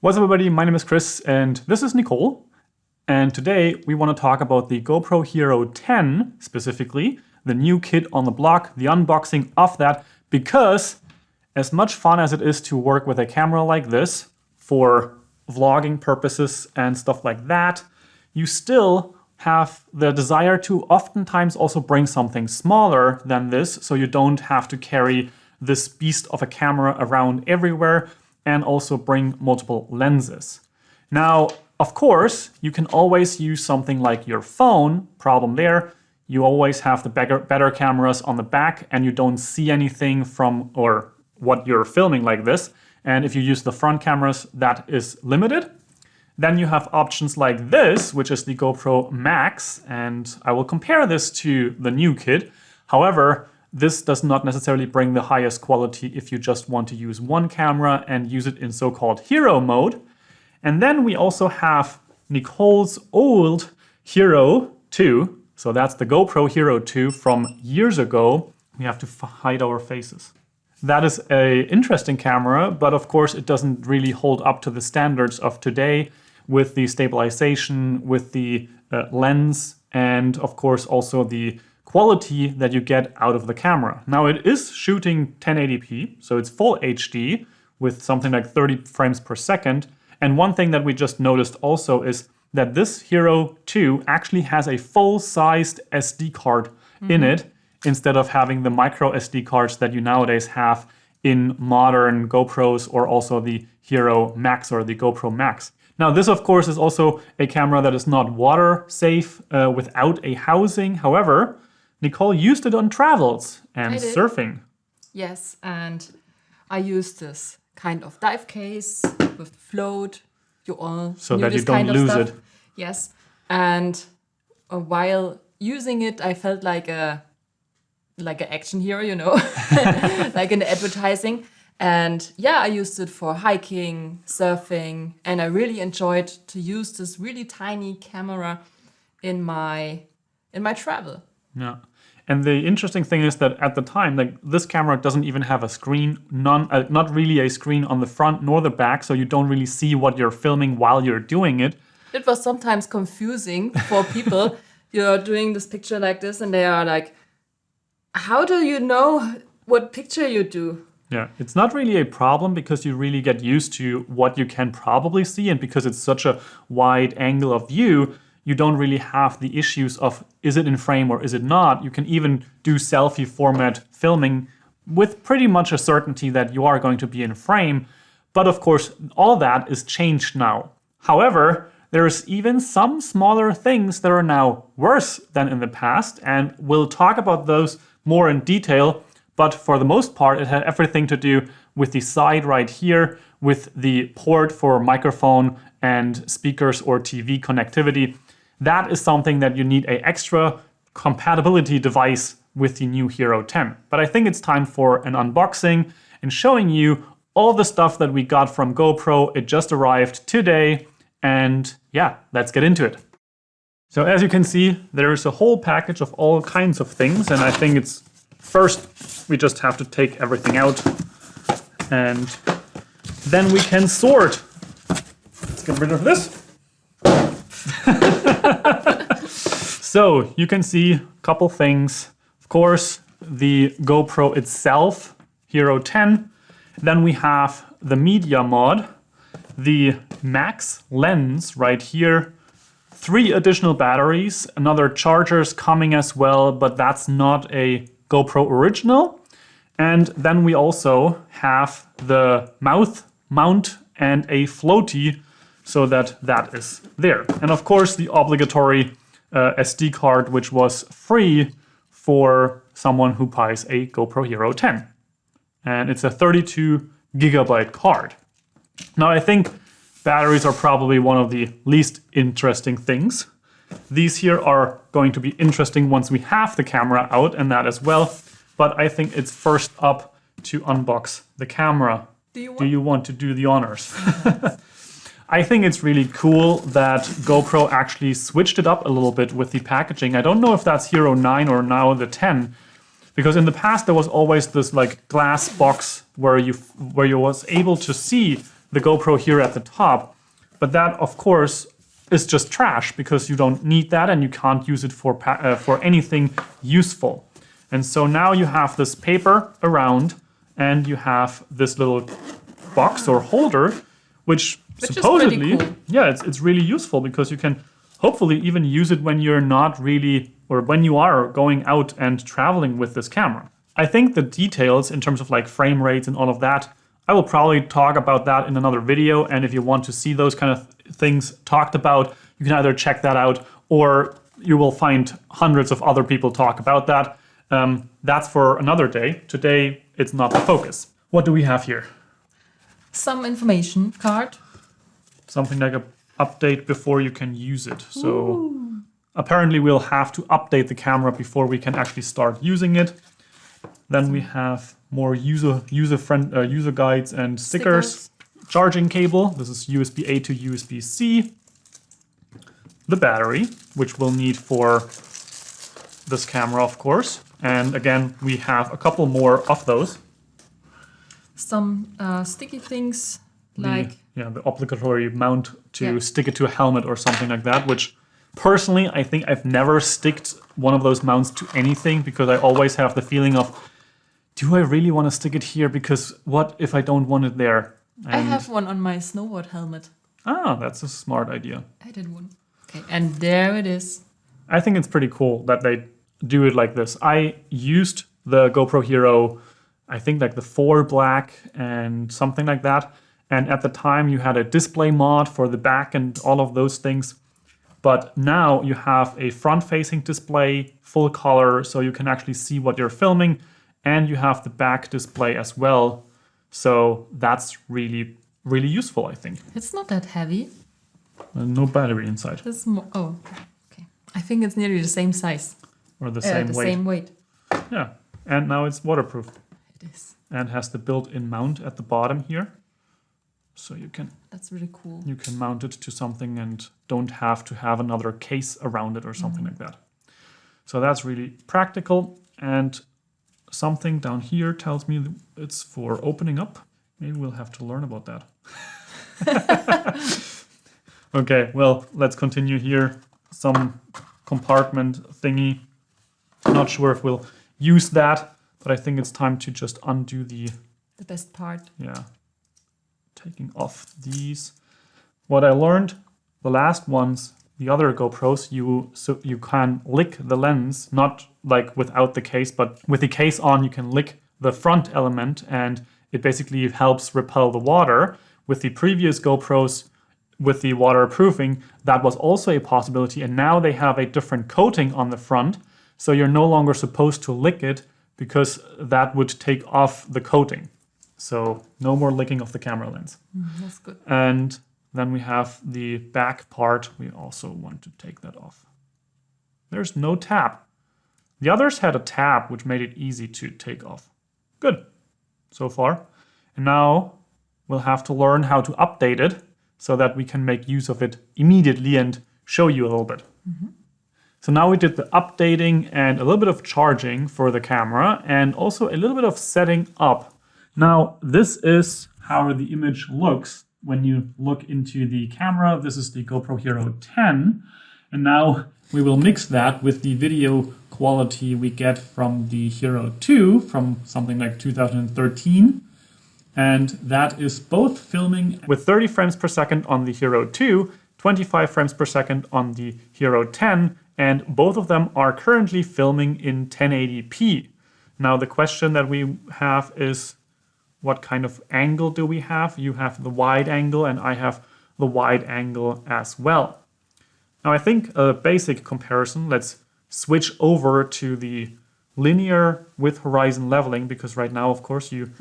What's up everybody, my name is Chris and this is Nicole. And today we want to talk about the GoPro Hero 10 specifically, the new kit on the block, the unboxing of that, because as much fun as it is to work with a camera like this for vlogging purposes and stuff like that, you still have the desire to oftentimes also bring something smaller than this so you don't have to carry this beast of a camera around everywhere and also bring multiple lenses. Now, of course, you can always use something like your phone. Problem there, you always have the better cameras on the back and you don't see anything from or what you're filming like this. And if you use the front cameras, that is limited. Then you have options like this, which is the GoPro Max, and I will compare this to the new kit. However, this does not necessarily bring the highest quality if you just want to use one camera and use it in so-called hero mode. And then we also have Nicole's old Hero 2. So that's the GoPro Hero 2 from years ago. We have to hide our faces. That is an interesting camera, but of course it doesn't really hold up to the standards of today with the stabilization, with the lens, and of course also the quality that you get out of the camera. Now it is shooting 1080p, so it's full HD with something like 30 frames per second. And one thing that we just noticed also is that this Hero 2 actually has a full-sized SD card in it, instead of having the micro SD cards that you nowadays have in modern GoPros or also the Hero Max or the GoPro Max. Now this of course is also a camera that is not water safe without a housing. However, Nicole used it on travels and surfing. Yes, and I used this kind of dive case with float. You all so knew that this you don't kind of lose stuff. it. Yes, and while using it, I felt like an action hero, you know, like in the advertising. And yeah, I used it for hiking, surfing, and I really enjoyed to use this really tiny camera in my travel. Yeah. And the interesting thing is that at the time, like this camera doesn't even have a screen, not really a screen on the front nor the back, so you don't really see what you're filming while you're doing it. It was sometimes confusing for people. You're doing this picture like this and they are like, how do you know what picture you do? Yeah, it's not really a problem because you really get used to what you can probably see, and because it's such a wide angle of view, you don't really have the issues of is it in frame or is it not. You can even do selfie format filming with pretty much a certainty that you are going to be in frame. But of course, all that is changed now. However, there's even some smaller things that are now worse than in the past, and we'll talk about those more in detail. But for the most part, it had everything to do with the side right here, with the port for microphone and speakers or TV connectivity. That is something that you need an extra compatibility device with the new Hero 10. But I think it's time for an unboxing and showing you all the stuff that we got from GoPro. It just arrived today. And yeah, let's get into it. So as you can see, there's a whole package of all kinds of things. And I think it's first, we just have to take everything out and then we can sort. Let's get rid of this. So you can see a couple things. Of course, the GoPro itself, Hero 10. Then we have the media mod, the Max lens right here, 3 additional batteries, another chargers coming as well, but that's not a GoPro original. And then we also have the mount and a floaty, so that is there. And of course the obligatory SD card, which was free for someone who buys a GoPro Hero 10. And it's a 32 gigabyte card. Now I think batteries are probably one of the least interesting things. These here are going to be interesting once we have the camera out and that as well. But I think it's first up to unbox the camera. Do you want to do the honors? I think it's really cool that GoPro actually switched it up a little bit with the packaging. I don't know if that's Hero 9 or now the 10, because in the past there was always this like glass box where you was able to see the GoPro here at the top. But that, of course, is just trash because you don't need that and you can't use it for anything useful. And so now you have this paper around and you have this little box or holder, which supposedly, is pretty cool. yeah, it's really useful because you can hopefully even use it when you're not really, or when you are going out and traveling with this camera. I think the details in terms of like frame rates and all of that, I will probably talk about that in another video. And if you want to see those kind of things talked about, you can either check that out or you will find hundreds of other people talk about that. That's for another day. Today, it's not the focus. What do we have here? Some information card. Something like an update before you can use it. So apparently we'll have to update the camera before we can actually start using it. Then we have more user guides and stickers. Charging cable. This is USB-A to USB-C. The battery, which we'll need for this camera, of course. And again, we have a couple more of those. Some sticky things like... the obligatory mount to stick it to a helmet or something like that, which personally, I think I've never sticked one of those mounts to anything because I always have the feeling of, do I really want to stick it here? Because what if I don't want it there? And I have one on my snowboard helmet. Ah, that's a smart idea. I did one. Okay, and there it is. I think it's pretty cool that they do it like this. I used the GoPro Hero, I think like the 4 Black and something like that. And at the time you had a display mod for the back and all of those things. But now you have a front-facing display, full color, so you can actually see what you're filming. And you have the back display as well. So that's really, really useful, I think. It's not that heavy. No battery inside. It's more, okay. I think it's nearly the same size. Or the same weight. Same weight. Yeah, and now it's waterproof. It is. And has the built-in mount at the bottom here. So you can... That's really cool. You can mount it to something and don't have to have another case around it or something like that. So that's really practical. And something down here tells me it's for opening up. Maybe we'll have to learn about that. Okay, well, let's continue here. Some compartment thingy. Not sure if we'll use that, but I think it's time to just undo the best part. Yeah. Taking off these. What I learned, the last ones, the other GoPros, you can lick the lens, not like without the case, but with the case on, you can lick the front element and it basically helps repel the water. With the previous GoPros, with the waterproofing, that was also a possibility. And now they have a different coating on the front. So you're no longer supposed to lick it because that would take off the coating. So no more licking of the camera lens. That's good. And then we have the back part. We also want to take that off. There's no tab. The others had a tab, which made it easy to take off. Good, so far. And now we'll have to learn how to update it so that we can make use of it immediately and show you a little bit. So now we did the updating and a little bit of charging for the camera and also a little bit of setting up. Now, this is how the image looks when you look into the camera. This is the GoPro Hero 10. And now we will mix that with the video quality we get from the Hero 2 from something like 2013. And that is both filming with 30 frames per second on the Hero 2, 25 frames per second on the Hero 10, and both of them are currently filming in 1080p. Now the question that we have is, what kind of angle do we have? You have the wide angle and I have the wide angle as well. Now I think a basic comparison, let's switch over to the linear with horizon leveling, because right now, of course, you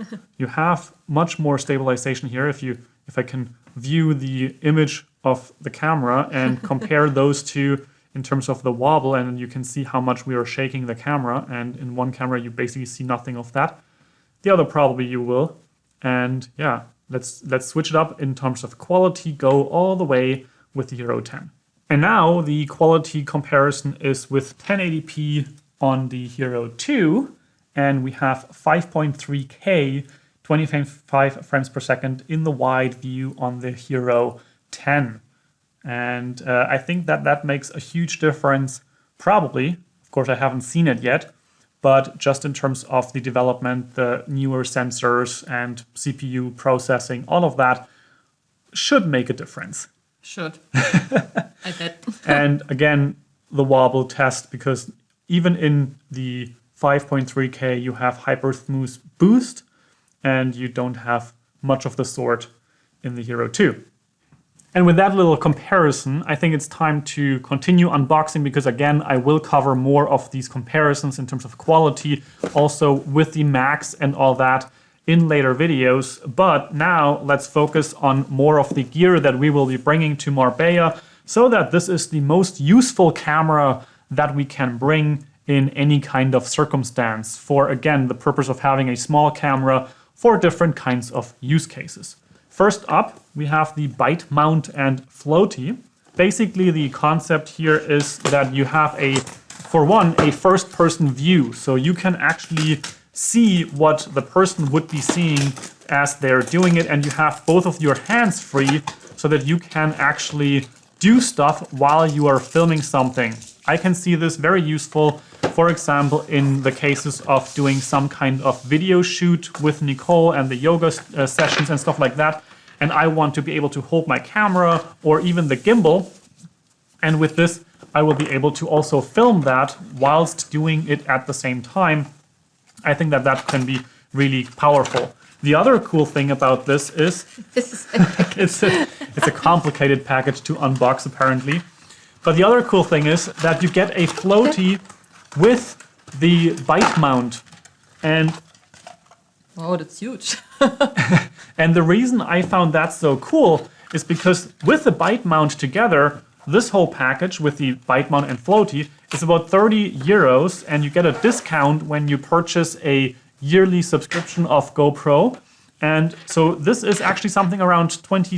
have much more stabilization here. If I can view the image of the camera and compare those two in terms of the wobble, and you can see how much we are shaking the camera. And in one camera, you basically see nothing of that. The other probably you will. And yeah, let's switch it up in terms of quality, go all the way with the Hero 10. And now the quality comparison is with 1080p on the Hero 2, and we have 5.3K 25 frames per second in the wide view on the Hero 10. And I think that makes a huge difference, probably. Of course, I haven't seen it yet, but just in terms of the development, the newer sensors and CPU processing, all of that should make a difference. Should. I bet. And again, the wobble test, because even in the 5.3K, you have hyper smooth boost, and you don't have much of the sort in the Hero 2. And with that little comparison, I think it's time to continue unboxing, because again, I will cover more of these comparisons in terms of quality, also with the Max and all that in later videos. But now let's focus on more of the gear that we will be bringing to Marbella, so that this is the most useful camera that we can bring in any kind of circumstance for, again, the purpose of having a small camera for different kinds of use cases. First up, we have the bite mount and floaty. Basically, the concept here is that you have for one, a first-person view. So you can actually see what the person would be seeing as they're doing it, and you have both of your hands free so that you can actually do stuff while you are filming something. I can see this very useful, for example, in the cases of doing some kind of video shoot with Nicole and the yoga sessions and stuff like that. And I want to be able to hold my camera or even the gimbal. And with this, I will be able to also film that whilst doing it at the same time. I think that can be really powerful. The other cool thing about this is it's a complicated package to unbox, apparently. But the other cool thing is that you get a floaty with the bite mount. And oh, that's huge. and the reason I found that so cool is because with the bite mount together, this whole package with the bite mount and floaty is about 30 euros, and you get a discount when you purchase a yearly subscription of GoPro. And so this is actually something around 23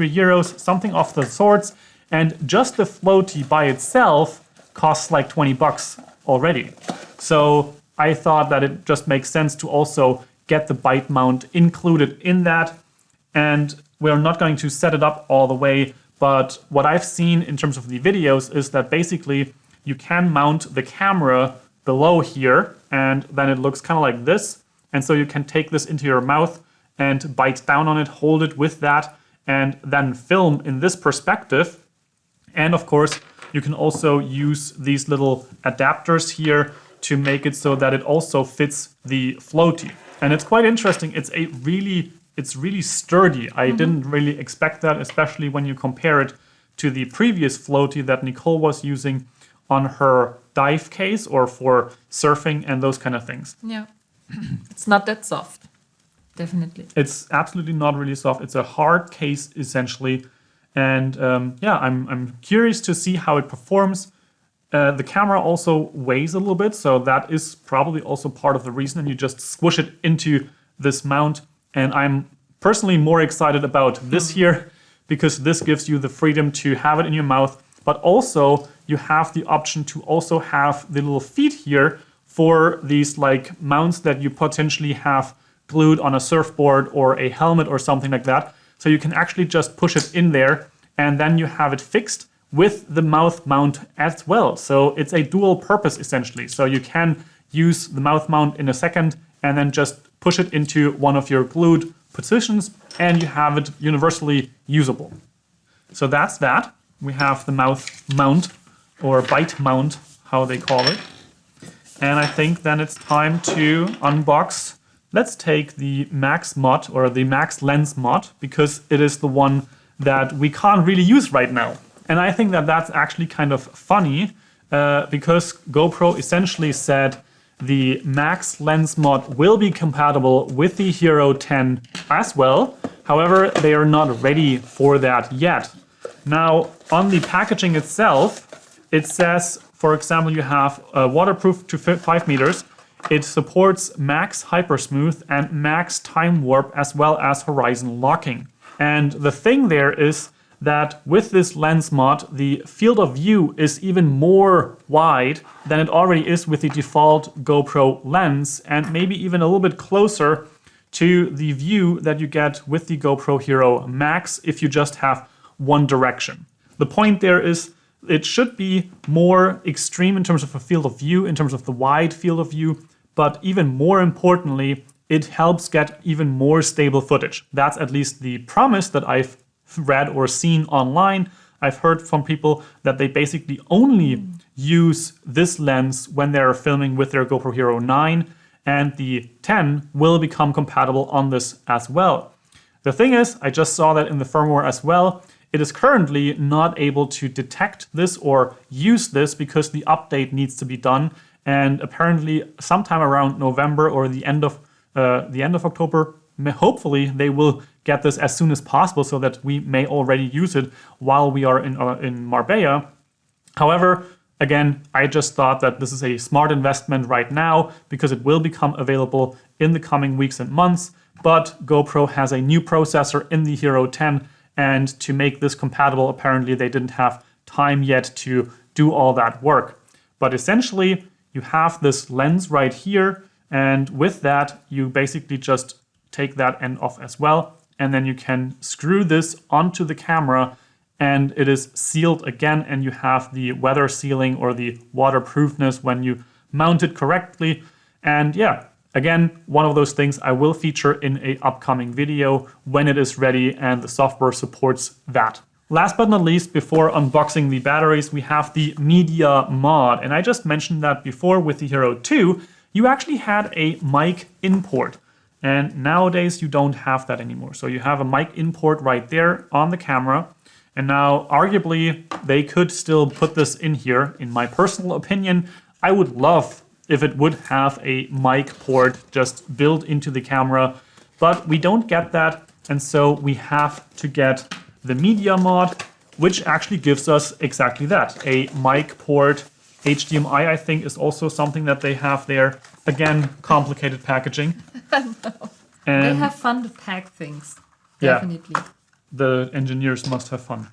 euros, something of the sorts. And just the floaty by itself costs like 20 bucks already. So I thought that it just makes sense to also get the bite mount included in that. And we're not going to set it up all the way, but what I've seen in terms of the videos is that basically you can mount the camera below here, and then it looks kind of like this. And so you can take this into your mouth and bite down on it, hold it with that, and then film in this perspective. And of course, you can also use these little adapters here to make it so that it also fits the floaty. And it's quite interesting. It's really sturdy. I didn't really expect that, especially when you compare it to the previous floaty that Nicole was using on her dive case or for surfing and those kind of things. Yeah. It's not that soft. Definitely. It's absolutely not really soft. It's a hard case, essentially. And yeah, I'm curious to see how it performs. The camera also weighs a little bit, so that is probably also part of the reason. And you just squish it into this mount. And I'm personally more excited about this here, because this gives you the freedom to have it in your mouth. But also, you have the option to also have the little feet here for these like mounts that you potentially have glued on a surfboard or a helmet or something like that. So you can actually just push it in there, and then you have it fixed with the mouth mount as well. So it's a dual purpose essentially. So you can use the mouth mount in a second and then just push it into one of your glued positions, and you have it universally usable. So that's that. We have the mouth mount, or bite mount, how they call it. And I think then it's time to unbox. Let's take the Max mod, or the Max Lens mod, because it is the one that we can't really use right now. And I think that that's actually kind of funny, because GoPro essentially said the Max Lens mod will be compatible with the Hero 10 as well. However, they are not ready for that yet. Now, on the packaging itself, it says, for example, you have waterproof to 5 meters. It supports max hypersmooth and max time warp, as well as horizon locking. And the thing there is that with this lens mod, the field of view is even more wide than it already is with the default GoPro lens, and maybe even a little bit closer to the view that you get with the GoPro Hero Max if you just have one direction. The point there is it should be more extreme in terms of a field of view, in terms of the wide field of view, but even more importantly, it helps get even more stable footage. That's at least the promise that I've read or seen online. I've heard from people that they basically only use this lens when they're filming with their GoPro Hero 9, and the 10 will become compatible on this as well. The thing is, I just saw that in the firmware as well, it is currently not able to detect this or use this because the update needs to be done, and apparently sometime around November or the end of October, hopefully they will get this as soon as possible so that we may already use it while we are in Marbella. However, again, I just thought that this is a smart investment right now because it will become available in the coming weeks and months. But GoPro has a new processor in the Hero 10, and to make this compatible, apparently they didn't have time yet to do all that work. But essentially, you have this lens right here, and with that, you basically just take that end off as well, and then you can screw this onto the camera and it is sealed again, and you have the weather sealing or the waterproofness when you mount it correctly. And yeah, again, one of those things I will feature in an upcoming video when it is ready and the software supports that. Last but not least, before unboxing the batteries, we have the media mod. And I just mentioned that before with the Hero 2, you actually had a mic import. And nowadays you don't have that anymore. So you have a mic import right there on the camera. And now arguably they could still put this in here. In my personal opinion, I would love if it would have a mic port just built into the camera, but we don't get that. And so we have to get the media mod, which actually gives us exactly that. A mic port. HDMI, I think, is also something that they have there. Again, complicated packaging. No. They have fun to pack things. Definitely. Yeah, the engineers must have fun.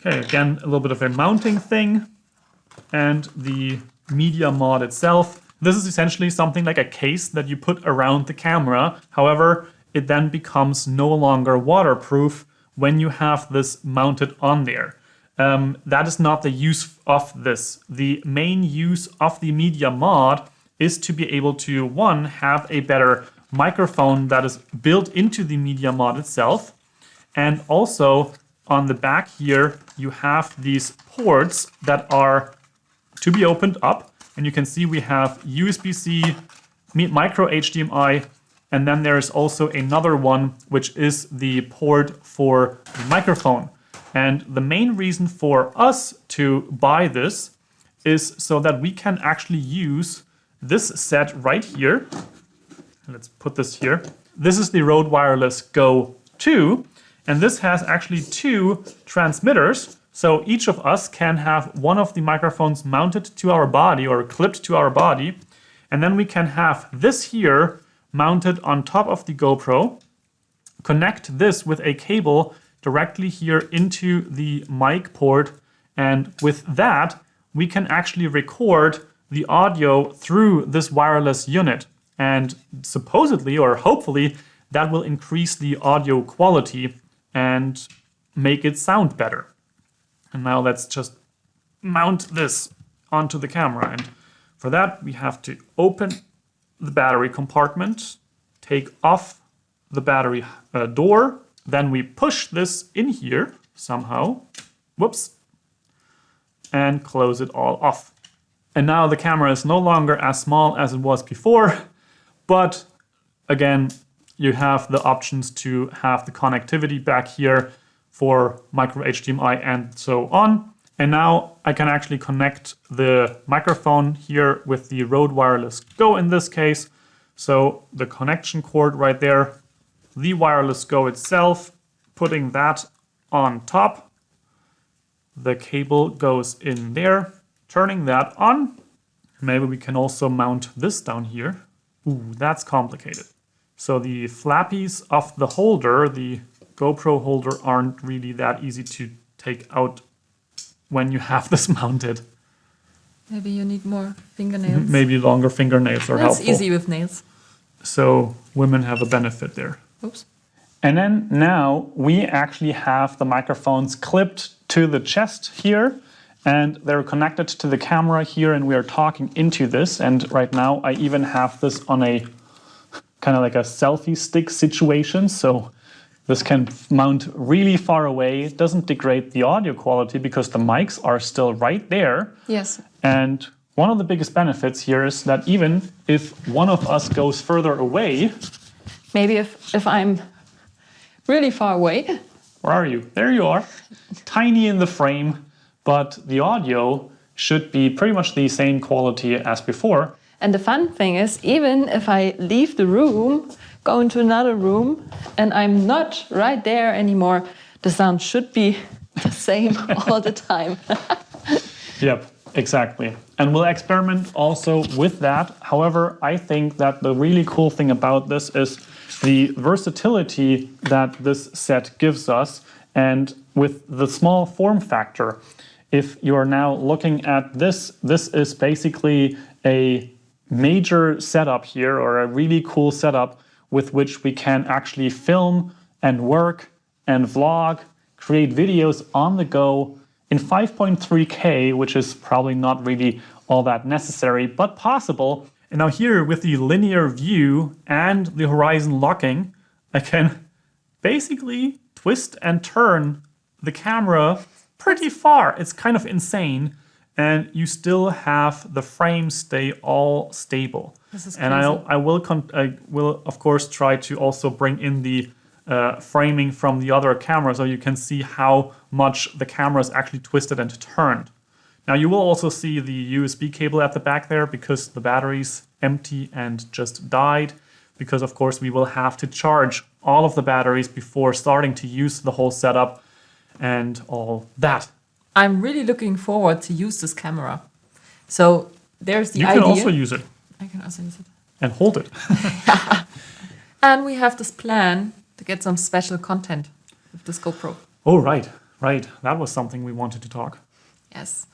Okay, again, a little bit of a mounting thing. And the media mod itself. This is essentially something like a case that you put around the camera. However, it then becomes no longer waterproof when you have this mounted on there. That is not the use of this. The main use of the media mod is to be able to, one, have a better microphone that is built into the media mod itself. And also on the back here, you have these ports that are to be opened up. And you can see we have USB-C, micro HDMI, and then there is also another one, which is the port for the microphone. And the main reason for us to buy this is so that we can actually use this set right here. Let's put this here. This is the Røde Wireless Go 2, and this has actually two transmitters. So each of us can have one of the microphones mounted to our body or clipped to our body. And then we can have this here mounted on top of the GoPro, connect this with a cable directly here into the mic port, and with that we can actually record the audio through this wireless unit, and supposedly or hopefully that will increase the audio quality and make it sound better. And now let's just mount this onto the camera, and for that we have to open the battery compartment, take off the battery door. Then we push this in here somehow, whoops, and close it all off. And now the camera is no longer as small as it was before, but again, you have the options to have the connectivity back here for micro HDMI and so on. And now I can actually connect the microphone here with the Røde Wireless Go in this case. So the connection cord right there, the Wireless Go itself, putting that on top. The cable goes in there, turning that on. Maybe we can also mount this down here. Ooh, that's complicated. So the flappies of the holder, the GoPro holder aren't really that easy to take out when you have this mounted. Maybe you need more fingernails. Maybe longer fingernails are helpful. It's easy with nails. So women have a benefit there. Oops. And then now we actually have the microphones clipped to the chest here, and they're connected to the camera here, and we are talking into this. And right now I even have this on a kind of like a selfie stick situation. So this can mount really far away. It doesn't degrade the audio quality because the mics are still right there. Yes. And one of the biggest benefits here is that even if one of us goes further away, maybe if I'm really far away. Where are you? There you are. Tiny in the frame, but the audio should be pretty much the same quality as before. And the fun thing is, even if I leave the room, go into another room, and I'm not right there anymore, the sound should be the same all the time. Yep, exactly. And we'll experiment also with that. However, I think that the really cool thing about this is the versatility that this set gives us, and with the small form factor. If you're now looking at this, this is basically a major setup here, or a really cool setup with which we can actually film and work and vlog, create videos on the go in 5.3K, which is probably not really all that necessary, but possible. And now here with the linear view and the horizon locking, I can basically twist and turn the camera pretty far. It's kind of insane. And you still have the frames stay all stable. This is and crazy. I will of course try to also bring in the framing from the other camera so you can see how much the camera is actually twisted and turned. Now you will also see the USB cable at the back there because the battery's empty and just died. Because of course we will have to charge all of the batteries before starting to use the whole setup and all that. I'm really looking forward to use this camera. So there's the idea. You can also use it. I can also use it. And hold it. And we have this plan to get some special content with this GoPro. Oh, right. That was something we wanted to talk. Yes.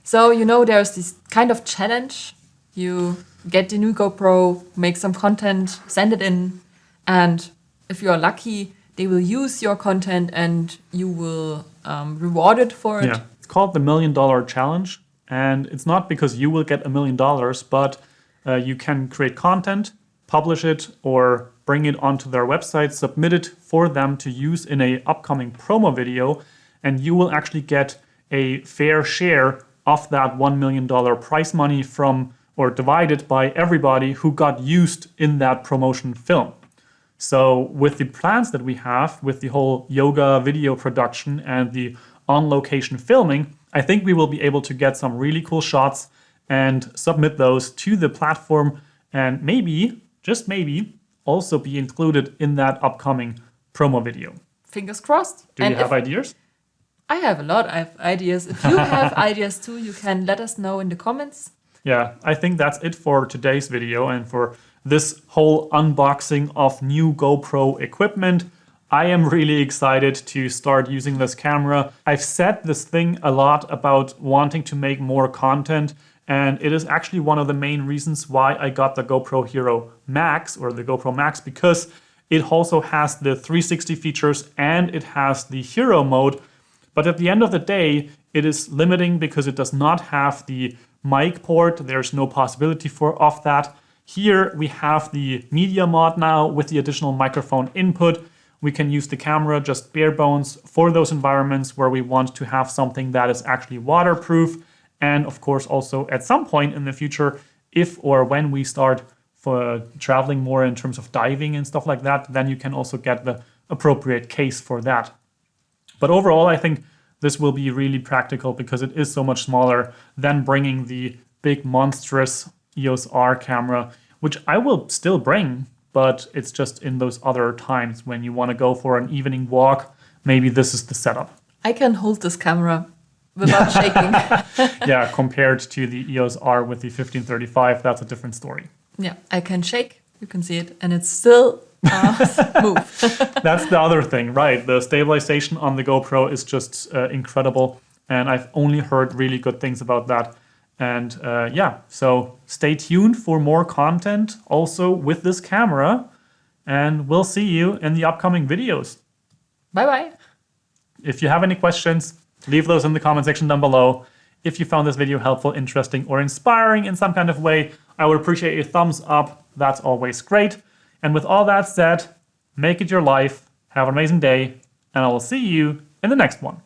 So, there's this kind of challenge. You get the new GoPro, make some content, send it in, and if you're lucky, they will use your content and you will reward it for it. Yeah, it's called the $1 Million Challenge, and it's not because you will get $1 million, but you can create content, publish it, or bring it onto their website, submit it for them to use in a upcoming promo video, and you will actually get a fair share of that $1 million prize money from, or divided by everybody who got used in that promotion film. So with the plans that we have, with the whole yoga video production and the on-location filming, I think we will be able to get some really cool shots and submit those to the platform, and maybe, just maybe, also be included in that upcoming promo video. Fingers crossed. Do you have ideas? I have a lot of ideas. If you have ideas too, you can let us know in the comments. Yeah, I think that's it for today's video and for this whole unboxing of new GoPro equipment. I am really excited to start using this camera. I've said this thing a lot about wanting to make more content, and it is actually one of the main reasons why I got the GoPro Hero Max, or the GoPro Max, because it also has the 360 features and it has the Hero mode. But at the end of the day, it is limiting because it does not have the mic port. There's no possibility of that. Here we have the media mod now with the additional microphone input. We can use the camera just bare bones for those environments where we want to have something that is actually waterproof. And of course also at some point in the future, if or when we start for traveling more in terms of diving and stuff like that, then you can also get the appropriate case for that. But overall, I think this will be really practical because it is so much smaller than bringing the big monstrous EOS R camera, which I will still bring, but it's just in those other times when you want to go for an evening walk. Maybe this is the setup. I can hold this camera without shaking. Yeah, compared to the EOS R with the 1535, that's a different story. Yeah, I can shake. You can see it, and it's still move. That's the other thing, right? The stabilization on the GoPro is just incredible. And I've only heard really good things about that. And yeah, so stay tuned for more content also with this camera. And we'll see you in the upcoming videos. Bye-bye. If you have any questions, leave those in the comment section down below. If you found this video helpful, interesting, or inspiring in some kind of way, I would appreciate a thumbs up. That's always great. And with all that said, make it your life. Have an amazing day. And I will see you in the next one.